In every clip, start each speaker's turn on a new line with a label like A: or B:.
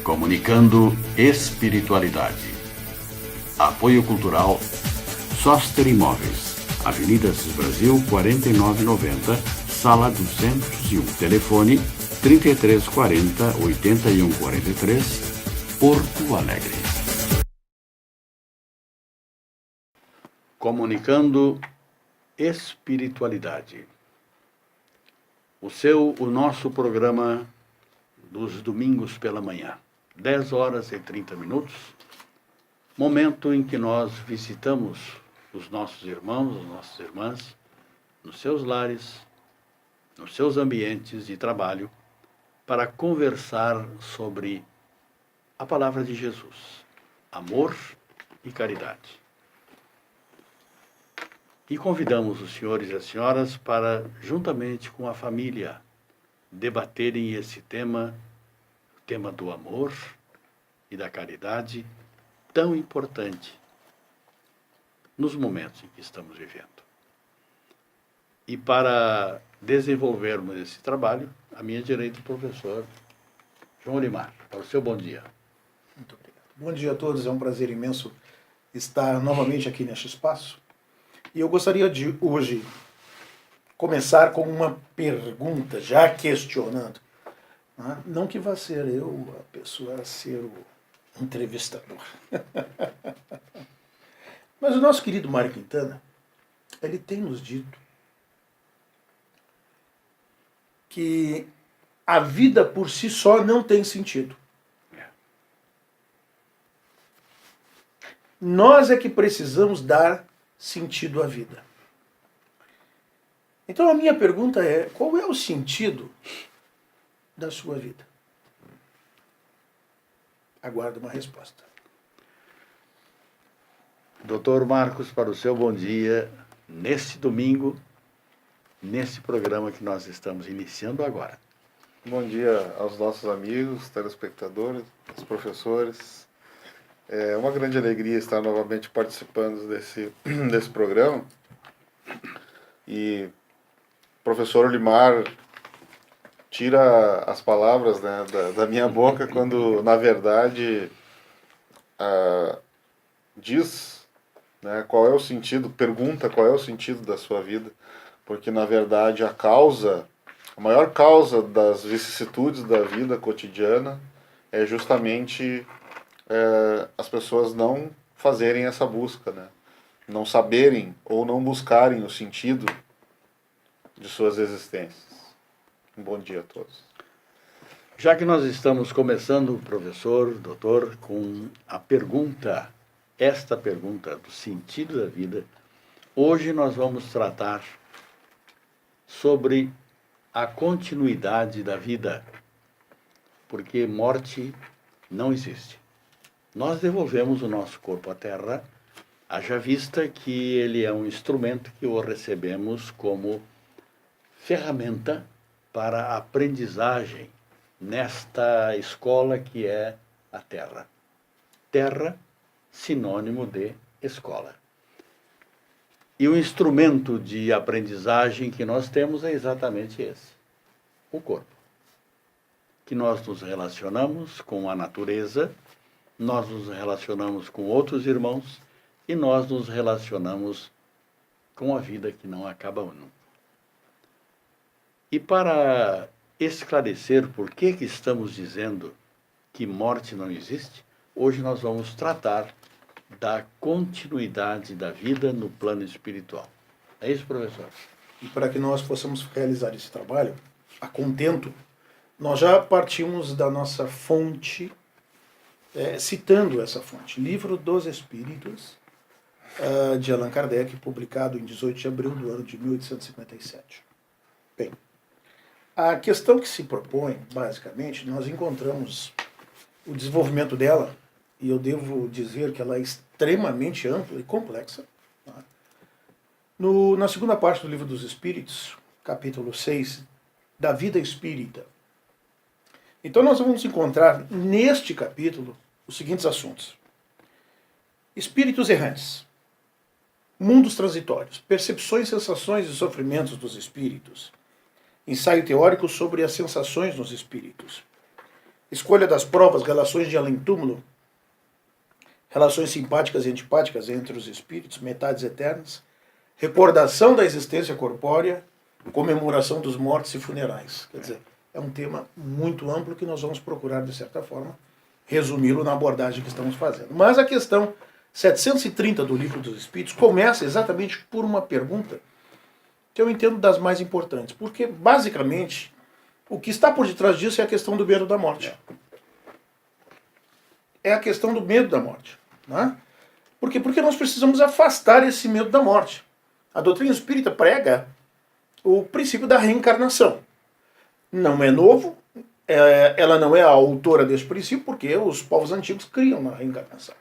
A: Comunicando Espiritualidade. Apoio Cultural Soster Imóveis, Avenida Assis Brasil, 4990, Sala 201. Telefone 3340-8143, Porto Alegre. Comunicando Espiritualidade. O nosso programa dos domingos pela manhã, 10 horas e 30 minutos, momento em que nós visitamos os nossos irmãos, as nossas irmãs, nos seus lares, nos seus ambientes de trabalho, para conversar sobre a palavra de Jesus, amor e caridade. E convidamos os senhores e as senhoras para, juntamente com a família, debaterem esse tema, o tema do amor e da caridade, tão importante nos momentos em que estamos vivendo. E para desenvolvermos esse trabalho, à minha direita, o professor João Limar. Para o seu bom dia.
B: Muito obrigado. Bom dia a todos, é um prazer imenso estar novamente aqui neste espaço. E eu gostaria de hoje começar com uma pergunta, já questionando. Não que vá ser eu a pessoa a ser o entrevistador. Mas o nosso querido Mário Quintana, ele tem nos dito que a vida por si só não tem sentido. Nós é que precisamos dar sentido à vida. Então a minha pergunta é, qual é o sentido da sua vida? Aguardo uma resposta.
A: Doutor Marcos, para o seu bom dia, neste domingo, nesse programa que nós estamos iniciando agora.
C: Bom dia aos nossos amigos, telespectadores, aos professores. É uma grande alegria estar novamente participando desse programa. E o professor Limar tira as palavras, né, da minha boca quando, na verdade, diz, né, qual é o sentido, pergunta qual é o sentido da sua vida. Porque, na verdade, a maior causa das vicissitudes da vida cotidiana é justamente as pessoas não fazerem essa busca, né? Não saberem ou não buscarem o sentido de suas existências. Um bom dia a todos.
A: Já que nós estamos começando, professor, doutor, com esta pergunta do sentido da vida, hoje nós vamos tratar sobre a continuidade da vida, porque morte não existe. Nós devolvemos o nosso corpo à terra, haja vista que ele é um instrumento que o recebemos como ferramenta para a aprendizagem nesta escola que é a terra. Terra, sinônimo de escola. E o instrumento de aprendizagem que nós temos é exatamente esse, o corpo. Que nós nos relacionamos com a natureza, nós nos relacionamos com outros irmãos e nós nos relacionamos com a vida que não acaba nunca. E para esclarecer por que estamos dizendo que morte não existe, hoje nós vamos tratar da continuidade da vida no plano espiritual. É isso, professor?
B: E para que nós possamos realizar esse trabalho a contento, nós já partimos da nossa fonte, citando essa fonte, Livro dos Espíritos, de Allan Kardec, publicado em 18 de abril do ano de 1857. Bem, a questão que se propõe, basicamente, nós encontramos o desenvolvimento dela, e eu devo dizer que ela é extremamente ampla e complexa, tá? Na segunda parte do Livro dos Espíritos, capítulo 6, da vida espírita. Então nós vamos encontrar neste capítulo os seguintes assuntos: espíritos errantes, mundos transitórios, percepções, sensações e sofrimentos dos espíritos, ensaio teórico sobre as sensações nos espíritos, escolha das provas, relações de além-túmulo, relações simpáticas e antipáticas entre os espíritos, metades eternas, recordação da existência corpórea, comemoração dos mortos e funerais. Quer dizer, é um tema muito amplo que nós vamos procurar, de certa forma, resumi-lo na abordagem que estamos fazendo. Mas a questão 730 do Livro dos Espíritos começa exatamente por uma pergunta que eu entendo das mais importantes, porque, basicamente, o que está por detrás disso é a questão do medo da morte. É a questão do medo da morte. Né? Por quê? Porque nós precisamos afastar esse medo da morte. A doutrina espírita prega o princípio da reencarnação. Não é novo, ela não é a autora desse princípio, porque os povos antigos criam na reencarnação.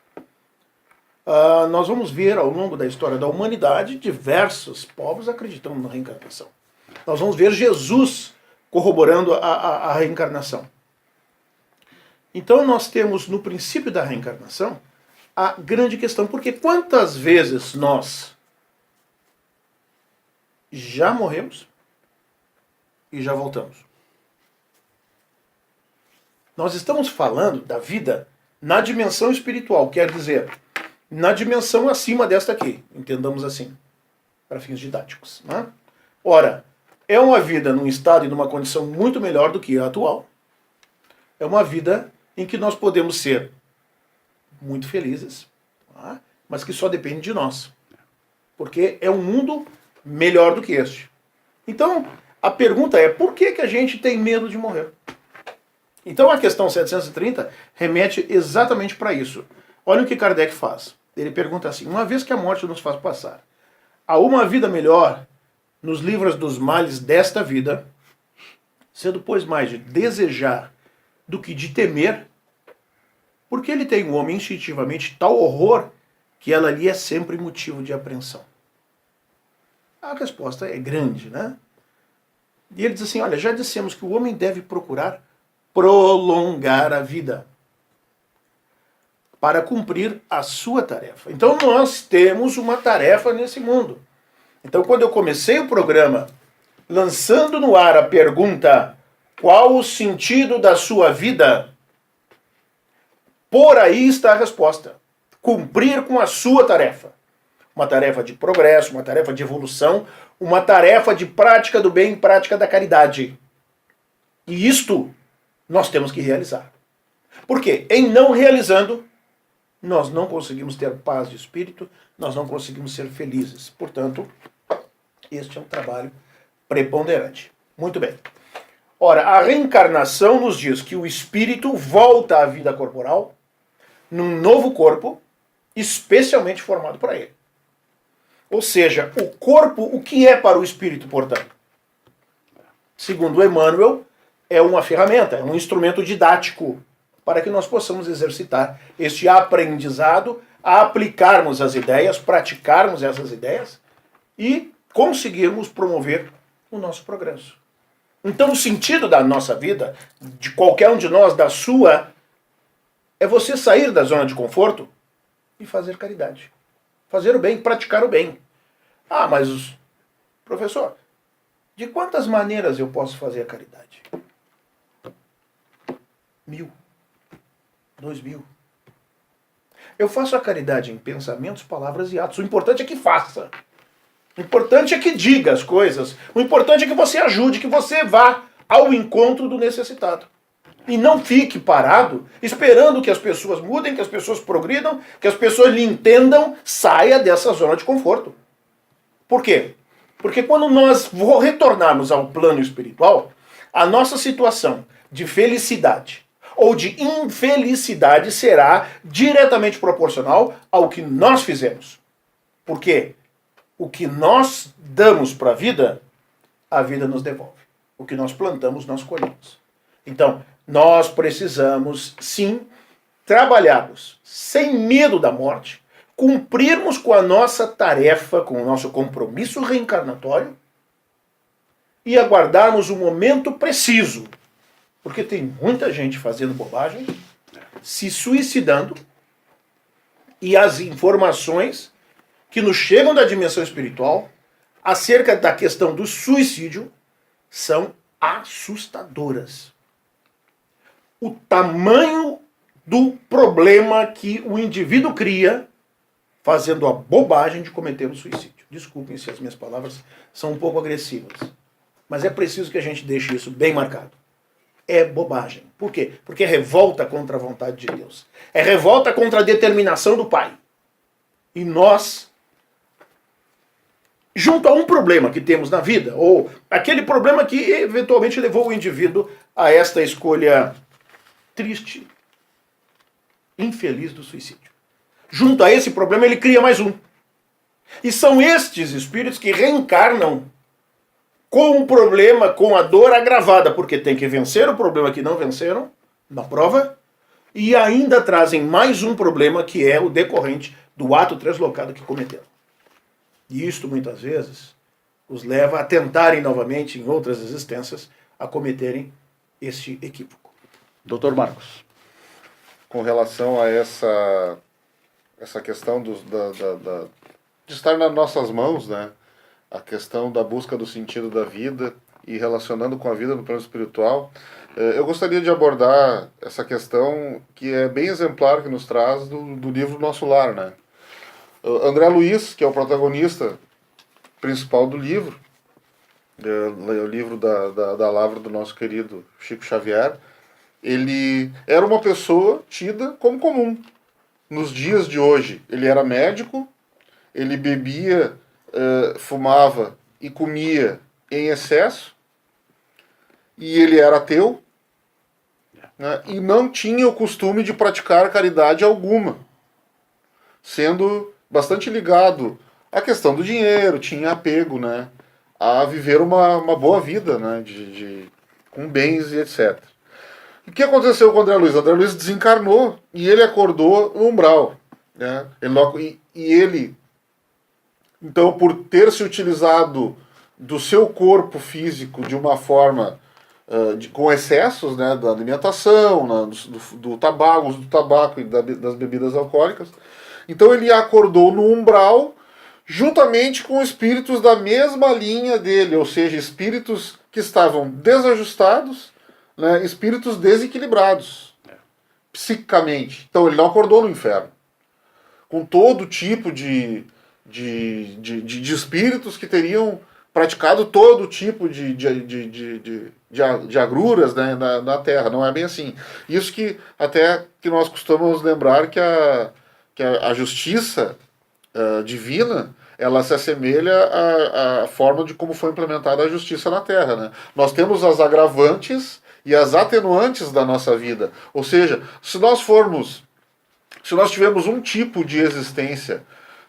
B: Nós vamos ver ao longo da história da humanidade diversos povos acreditando na reencarnação. Nós vamos ver Jesus corroborando a reencarnação. Então nós temos no princípio da reencarnação a grande questão, porque quantas vezes nós já morremos e já voltamos? Nós estamos falando da vida na dimensão espiritual, quer dizer, na dimensão acima desta aqui, entendamos assim, para fins didáticos. Né? Ora, é uma vida num estado e numa condição muito melhor do que a atual. É uma vida em que nós podemos ser muito felizes, tá? Mas que só depende de nós. Porque é um mundo melhor do que este. Então, a pergunta é, por que a gente tem medo de morrer? Então a questão 730 remete exatamente para isso. Olha o que Kardec faz. Ele pergunta assim, uma vez que a morte nos faz passar a uma vida melhor, nos livra dos males desta vida, sendo pois mais de desejar do que de temer, porque ele tem o homem instintivamente tal horror que ela lhe é sempre motivo de apreensão. A resposta é grande, né? E ele diz assim, olha, já dissemos que o homem deve procurar prolongar a vida para cumprir a sua tarefa. Então nós temos uma tarefa nesse mundo. Então quando eu comecei o programa lançando no ar a pergunta, qual o sentido da sua vida? Por aí está a resposta. Cumprir com a sua tarefa. Uma tarefa de progresso, uma tarefa de evolução, uma tarefa de prática do bem, prática da caridade. E isto nós temos que realizar. Por quê? Em não realizando, nós não conseguimos ter paz de espírito, nós não conseguimos ser felizes. Portanto, este é um trabalho preponderante. Muito bem. Ora, a reencarnação nos diz que o espírito volta à vida corporal num novo corpo, especialmente formado para ele. Ou seja, o corpo, o que é para o espírito, portanto? Segundo Emmanuel, é uma ferramenta, é um instrumento didático para que nós possamos exercitar este aprendizado, aplicarmos as ideias, praticarmos essas ideias e conseguirmos promover o nosso progresso. Então o sentido da nossa vida, de qualquer um de nós, da sua, é você sair da zona de conforto e fazer caridade. Fazer o bem, praticar o bem. Ah, mas, professor, de quantas maneiras eu posso fazer a caridade? 1000. 2000. Eu faço a caridade em pensamentos, palavras e atos. O importante é que faça. O importante é que diga as coisas. O importante é que você ajude, que você vá ao encontro do necessitado. E não fique parado esperando que as pessoas mudem, que as pessoas progridam, que as pessoas lhe entendam, saia dessa zona de conforto. Por quê? Porque quando nós retornarmos ao plano espiritual, a nossa situação de felicidade ou de infelicidade será diretamente proporcional ao que nós fizemos. Por quê? O que nós damos para a vida nos devolve. O que nós plantamos, nós colhemos. Então, nós precisamos, sim, trabalharmos sem medo da morte, cumprirmos com a nossa tarefa, com o nosso compromisso reencarnatório e aguardarmos o momento preciso. Porque tem muita gente fazendo bobagem, se suicidando, e as informações que nos chegam da dimensão espiritual acerca da questão do suicídio são assustadoras. o tamanho do problema que o indivíduo cria fazendo a bobagem de cometer o suicídio. Desculpem se as minhas palavras são um pouco agressivas, mas é preciso que a gente deixe isso bem marcado. É bobagem. Por quê? Porque é revolta contra a vontade de Deus. É revolta contra a determinação do Pai. E nós, junto a um problema que temos na vida, ou aquele problema que eventualmente levou o indivíduo a esta escolha triste, infeliz do suicídio. Junto a esse problema ele cria mais um. E são estes espíritos que reencarnam com o problema, com a dor agravada, porque tem que vencer o problema que não venceram na prova, e ainda trazem mais um problema que é o decorrente do ato translocado que cometeram. E isto muitas vezes os leva a tentarem novamente, em outras existências, a cometerem este equívoco.
A: Dr. Marcos.
C: Com relação a essa questão de estar nas nossas mãos, né? A questão da busca do sentido da vida e relacionando com a vida no plano espiritual, eu gostaria de abordar essa questão que é bem exemplar, que nos traz do livro Nosso Lar, né? André Luiz, que é o protagonista principal do livro, o livro da lavra do nosso querido Chico Xavier, ele era uma pessoa tida como comum. Nos dias de hoje, ele era médico, ele bebia, fumava e comia em excesso, e ele era ateu, né, e não tinha o costume de praticar caridade alguma, sendo bastante ligado à questão do dinheiro, tinha apego, né, a viver uma boa vida, né, com bens e etc. O que aconteceu com o André Luiz? O André Luiz desencarnou e ele acordou no umbral. Né? Ele, então, por ter se utilizado do seu corpo físico de uma forma com excessos, né, da alimentação, do tabaco e das bebidas alcoólicas, então ele acordou no umbral juntamente com espíritos da mesma linha dele, ou seja, espíritos que estavam desajustados, né, espíritos desequilibrados psiquicamente. Então ele não acordou no inferno. Com todo tipo de espíritos que teriam praticado todo tipo de agruras, né, na Terra. Não é bem assim. Isso que nós costumamos lembrar que a justiça divina, ela se assemelha à forma de como foi implementada a justiça na Terra. Né? Nós temos as agravantes e as atenuantes da nossa vida. Ou seja, se nós tivermos um tipo de existência,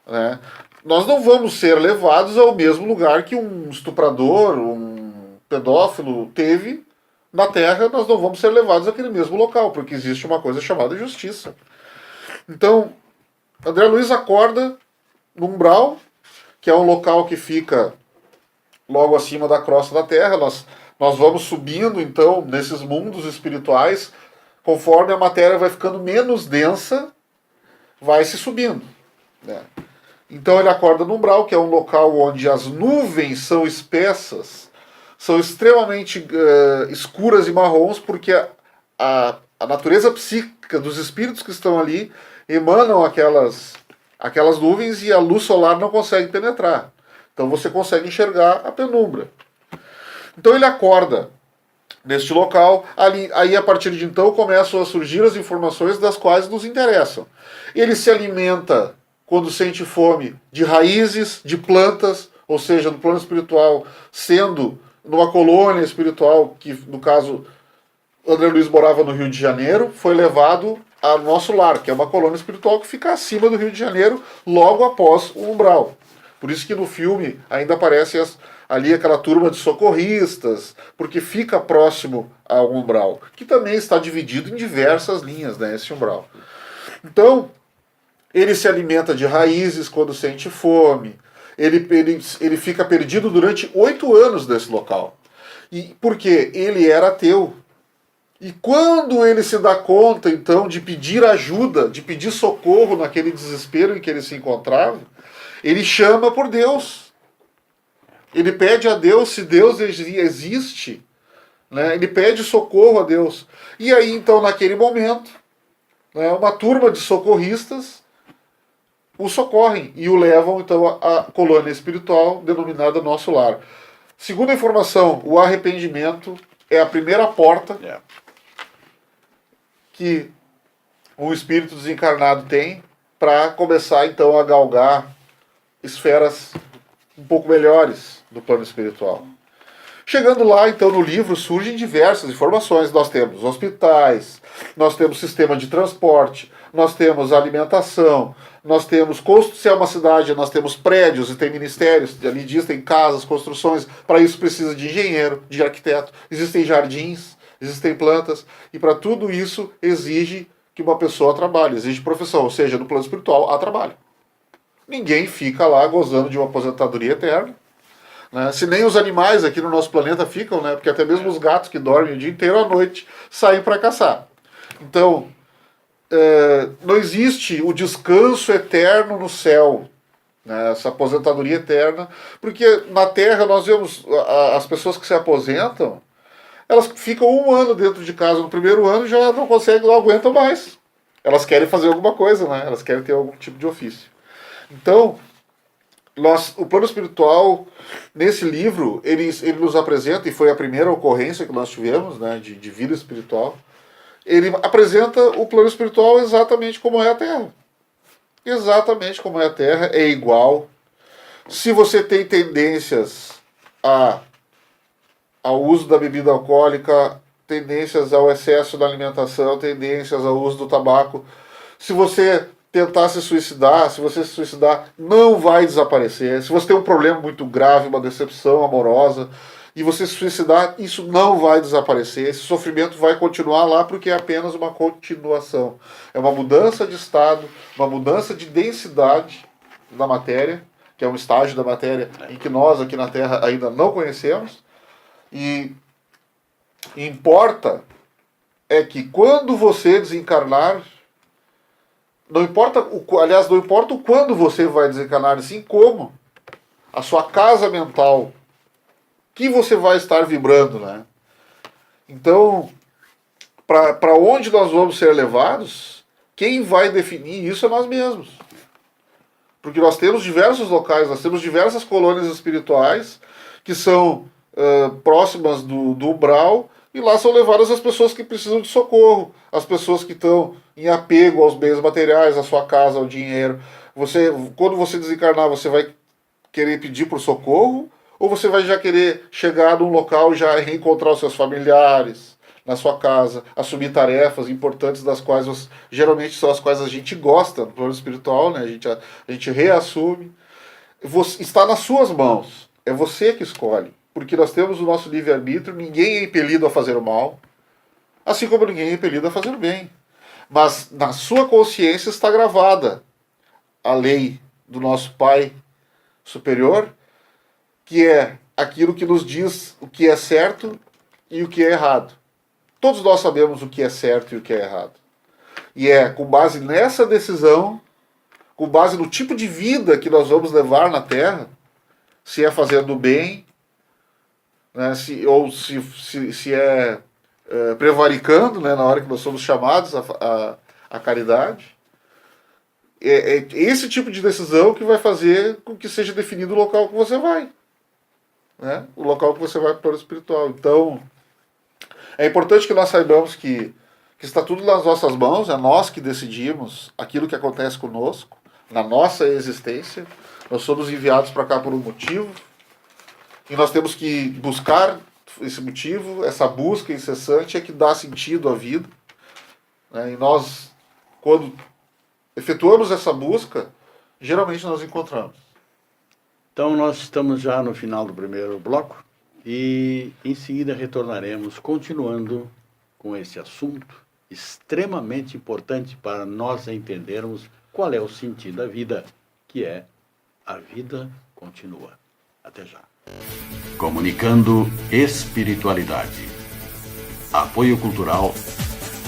C: né, nós não vamos ser levados ao mesmo lugar que um estuprador, um pedófilo teve na Terra, nós não vamos ser levados àquele mesmo local, porque existe uma coisa chamada justiça. Então, André Luiz acorda no umbral, que é um local que fica logo acima da crosta da Terra. Nós vamos subindo, então, nesses mundos espirituais, conforme a matéria vai ficando menos densa, vai se subindo. Né? Então ele acorda no umbral, que é um local onde as nuvens são espessas, são extremamente escuras e marrons, porque a natureza psíquica dos espíritos que estão ali emanam aquelas nuvens e a luz solar não consegue penetrar. Então você consegue enxergar a penumbra. Então ele acorda neste local, aí a partir de então começam a surgir as informações das quais nos interessam. Ele se alimenta, quando sente fome, de raízes, de plantas, ou seja, no plano espiritual, sendo numa colônia espiritual, que no caso André Luiz morava no Rio de Janeiro, foi levado ao Nosso Lar, que é uma colônia espiritual que fica acima do Rio de Janeiro, logo após o umbral. Por isso que no filme ainda aparece ali aquela turma de socorristas, porque fica próximo ao umbral, que também está dividido em diversas linhas, né, esse umbral. Então, ele se alimenta de raízes quando sente fome, ele fica perdido durante 8 anos nesse local. E porque ele era ateu. E quando ele se dá conta, então, de pedir ajuda, de pedir socorro naquele desespero em que ele se encontrava, ele chama por Deus. Ele pede a Deus, se Deus existe, né? Ele pede socorro a Deus. E aí, então, naquele momento, né, uma turma de socorristas o socorrem e o levam, então, à colônia espiritual denominada Nosso Lar. Segundo a informação, o arrependimento é a primeira porta que o espírito desencarnado tem para começar, então, a galgar esferas um pouco melhores do plano espiritual. Chegando lá, então, no livro surgem diversas informações. Nós temos hospitais, nós temos sistema de transporte, nós temos alimentação, nós temos, se é uma cidade, nós temos prédios e tem ministérios, ali diz, tem casas, construções, para isso precisa de engenheiro, de arquiteto, existem jardins, existem plantas, e para tudo isso exige que uma pessoa trabalhe, exige profissão, ou seja, no plano espiritual há trabalho. Ninguém fica lá gozando de uma aposentadoria eterna. Né? Se nem os animais aqui no nosso planeta ficam, né? Porque até mesmo os gatos que dormem o dia inteiro à noite saem para caçar. Então, não existe o descanso eterno no céu, né? Essa aposentadoria eterna, porque na Terra nós vemos as pessoas que se aposentam, elas ficam 1 ano dentro de casa no primeiro ano e já não conseguem, não aguentam mais. Elas querem fazer alguma coisa, né? Elas querem ter algum tipo de ofício. Então, o plano espiritual, nesse livro, ele nos apresenta, e foi a primeira ocorrência que nós tivemos, né, de vida espiritual, ele apresenta o plano espiritual exatamente como é a Terra. Exatamente como é a Terra, é igual. Se você tem tendências ao uso da bebida alcoólica, tendências ao excesso da alimentação, tendências ao uso do tabaco, se você tentar se suicidar, se você se suicidar, não vai desaparecer. Se você tem um problema muito grave, uma decepção amorosa, e você se suicidar, isso não vai desaparecer. Esse sofrimento vai continuar lá porque é apenas uma continuação. É uma mudança de estado, uma mudança de densidade da matéria, que é um estágio da matéria em que nós aqui na Terra ainda não conhecemos. E importa é que quando você desencarnar, não importa o quando você vai desencarnar, assim como a sua casa mental, que você vai estar vibrando, né? Então, para onde nós vamos ser levados, quem vai definir isso é nós mesmos. Porque nós temos diversos locais, nós temos diversas colônias espirituais que são próximas do umbral, e lá são levadas as pessoas que precisam de socorro, as pessoas que estão em apego aos bens materiais, à sua casa, ao dinheiro. Quando você desencarnar, você vai querer pedir por socorro, ou você vai já querer chegar num local e já reencontrar os seus familiares na sua casa, assumir tarefas importantes das quais geralmente são as quais a gente gosta no plano espiritual, né? A gente reassume. Está nas suas mãos, é você que escolhe. Porque nós temos o nosso livre-arbítrio, ninguém é impelido a fazer o mal, assim como ninguém é impelido a fazer o bem. Mas na sua consciência está gravada a lei do nosso Pai superior, que é aquilo que nos diz o que é certo e o que é errado. Todos nós sabemos o que é certo e o que é errado. E é com base nessa decisão, com base no tipo de vida que nós vamos levar na Terra, se é fazendo o bem, né, se é prevaricando, né, na hora que nós somos chamados à caridade. É esse tipo de decisão que vai fazer com que seja definido o local que você vai. Né? O local que você vai para o plano espiritual. Então, é importante que nós saibamos que está tudo nas nossas mãos, é nós que decidimos aquilo que acontece conosco, na nossa existência. Nós somos enviados para cá por um motivo, e nós temos que buscar esse motivo, essa busca incessante é que dá sentido à vida. Né? E nós, quando efetuamos essa busca, geralmente nós encontramos.
A: Então nós estamos já no final do primeiro bloco e em seguida retornaremos continuando com esse assunto extremamente importante para nós entendermos qual é o sentido da vida, que é a vida continua. Até já. Comunicando espiritualidade. Apoio Cultural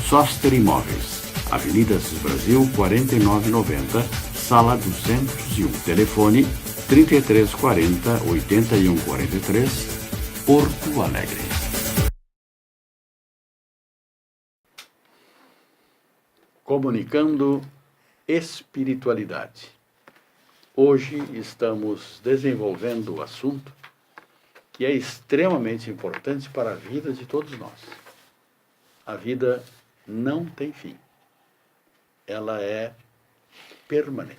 A: Soster Imóveis, Avenida Assis Brasil 4990, Sala 201. Telefone 3340 8143, Porto Alegre. Comunicando espiritualidade. Hoje estamos desenvolvendo o assunto que é extremamente importante para a vida de todos nós. A vida não tem fim. Ela é permanente.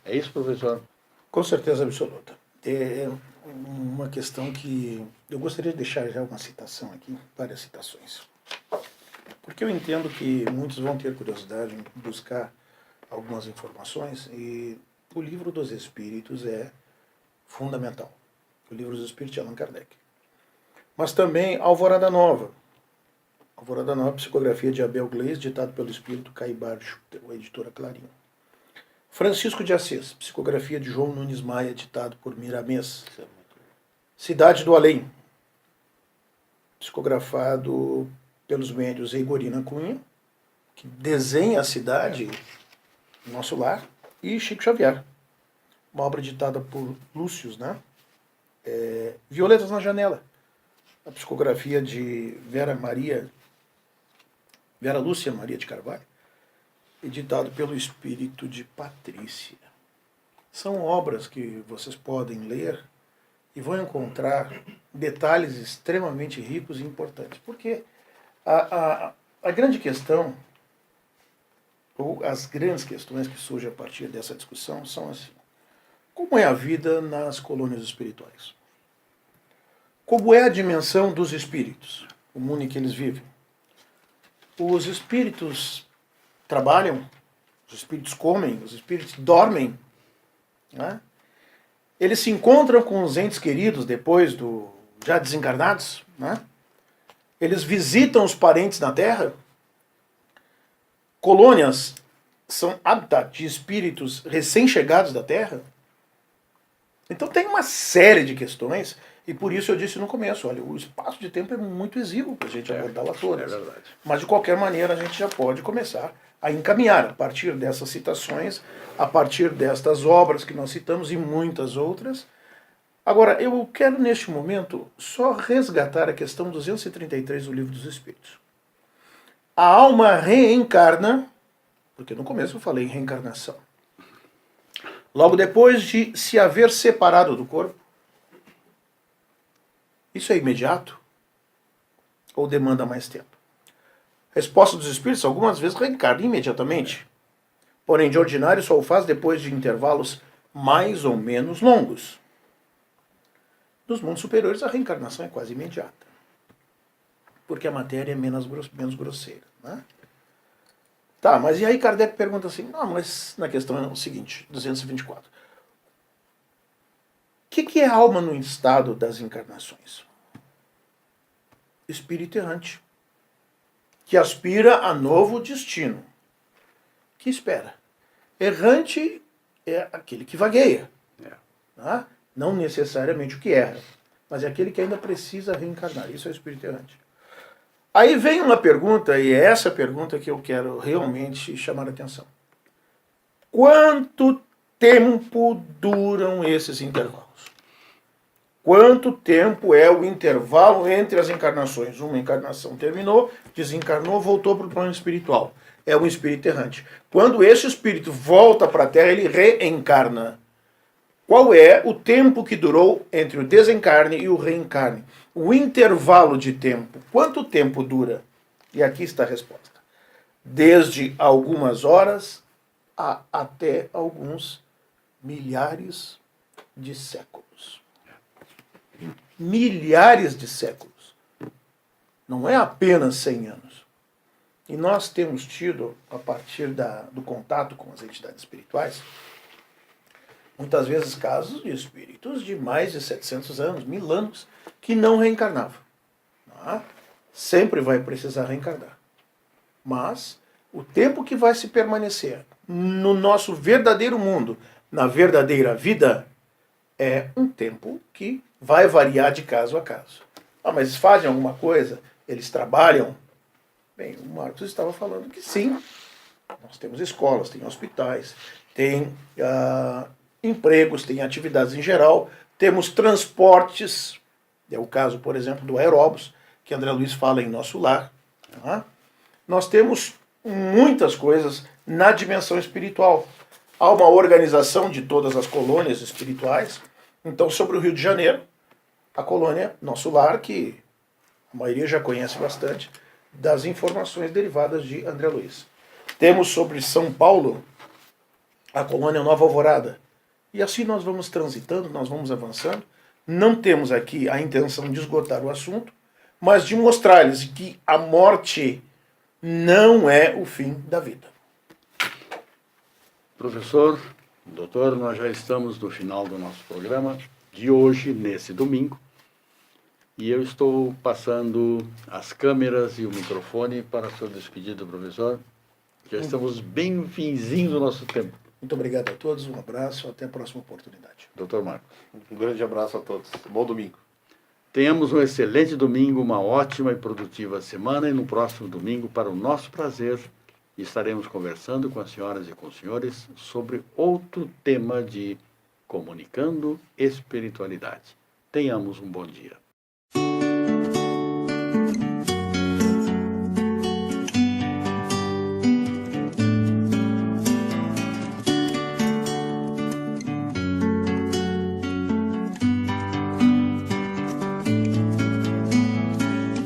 A: É isso, professor?
B: Com certeza absoluta. É uma questão que eu gostaria de deixar já uma citação aqui, várias citações. Porque eu entendo que muitos vão ter curiosidade em buscar algumas informações e o Livro dos Espíritos é fundamental. O Livro dos Espíritos de Allan Kardec. Mas também Alvorada Nova. Alvorada Nova, psicografia de Abel Gleis, ditado pelo Espírito Caibar Schutter, a editora Clarim. Francisco de Assis, psicografia de João Nunes Maia, ditado por Miramês. Cidade do Além, psicografado pelos médios Eigorina Cunha, que desenha a cidade, Nosso Lar, e Chico Xavier. Uma obra ditada por Lúcius, né? Violetas na Janela, a psicografia de Vera Lúcia Maria de Carvalho, editado pelo Espírito de Patrícia. São obras que vocês podem ler e vão encontrar detalhes extremamente ricos e importantes. Porque a grande questão, ou as grandes questões que surgem a partir dessa discussão são assim: como é a vida nas colônias espirituais? Como é a dimensão dos espíritos, o mundo em que eles vivem? Os espíritos trabalham, os espíritos comem, os espíritos dormem, né? Eles se encontram com os entes queridos depois já desencarnados, né? Eles visitam os parentes na Terra. Colônias são habitat de espíritos recém-chegados da Terra. Então tem uma série de questões, e por isso eu disse no começo, olha, o espaço de tempo é muito exíguo para a gente abordá-la todas.
A: É verdade.
B: Mas de qualquer maneira a gente já pode começar a encaminhar, a partir dessas citações, a partir destas obras que nós citamos e muitas outras. Agora, eu quero neste momento só resgatar a questão 233 do Livro dos Espíritos. A alma reencarna, porque no começo eu falei em reencarnação, logo depois de se haver separado do corpo. Isso é imediato? Ou demanda mais tempo? Resposta dos espíritos: algumas vezes reencarna imediatamente. Porém, de ordinário, só o faz depois de intervalos mais ou menos longos. Nos mundos superiores, a reencarnação é quase imediata. Porque a matéria é menos grosseira, né? Tá, mas e aí Kardec pergunta assim, não, mas na questão é o seguinte, 224. O que é alma no estado das encarnações? Espírito errante, que aspira a novo destino, que espera. Errante é aquele que vagueia, tá? Não necessariamente o que erra, mas é aquele que ainda precisa reencarnar. Isso é o espírito errante. Aí vem uma pergunta, e é essa pergunta que eu quero realmente chamar a atenção. Quanto tempo duram esses intervalos? Quanto tempo é o intervalo entre as encarnações? Uma encarnação terminou, desencarnou, voltou para o plano espiritual. É um espírito errante. Quando esse espírito volta para a Terra, ele reencarna. Qual é o tempo que durou entre o desencarne e o reencarne? O intervalo de tempo. Quanto tempo dura? E aqui está a resposta. Desde algumas horas até alguns milhares de séculos. Milhares de séculos. Não é apenas 100 anos. E nós temos tido, a partir do contato com as entidades espirituais, muitas vezes casos de espíritos de mais de 700 anos, 1000 anos, que não reencarnavam. Tá? Sempre vai precisar reencarnar. Mas o tempo que vai se permanecer no nosso verdadeiro mundo, na verdadeira vida, é um tempo que vai variar de caso a caso. Ah, mas fazem alguma coisa? Eles trabalham? Bem, o Marcos estava falando que sim. Nós temos escolas, tem hospitais, tem empregos, tem atividades em geral, temos transportes, é o caso, por exemplo, do aeróbus, que André Luiz fala em Nosso Lar. Tá? nós temos muitas coisas na dimensão espiritual. Há uma organização de todas as colônias espirituais. Então, sobre o Rio de Janeiro, a colônia Nosso Lar, que a maioria já conhece bastante, das informações derivadas de André Luiz. Temos sobre São Paulo, a colônia Nova Alvorada. E assim nós vamos transitando, nós vamos avançando. Não temos aqui a intenção de esgotar o assunto, mas de mostrar-lhes que a morte não é o fim da vida.
A: Professor, doutor, nós já estamos no final do nosso programa de hoje, nesse domingo, e eu estou passando as câmeras e o microfone para a sua despedida, professor. Já estamos bem no finzinho do nosso tempo.
B: Muito obrigado a todos, um abraço, até a próxima oportunidade.
A: Doutor Marcos.
C: Um grande abraço a todos. Bom domingo.
A: Tenhamos um excelente domingo, uma ótima e produtiva semana, e no próximo domingo, para o nosso prazer, estaremos conversando com as senhoras e com os senhores sobre outro tema de comunicando espiritualidade. Tenhamos um bom dia.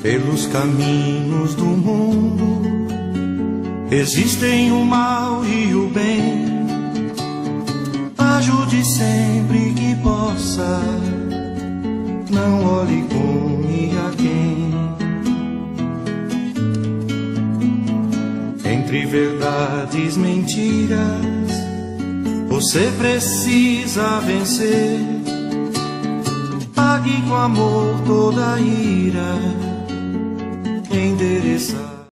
D: Pelos caminhos do mundo existem o mal e o bem. Ajude sempre que possa, não olhe com quem. Entre verdades e mentiras, você precisa vencer. Pague com amor toda a ira, endereçar.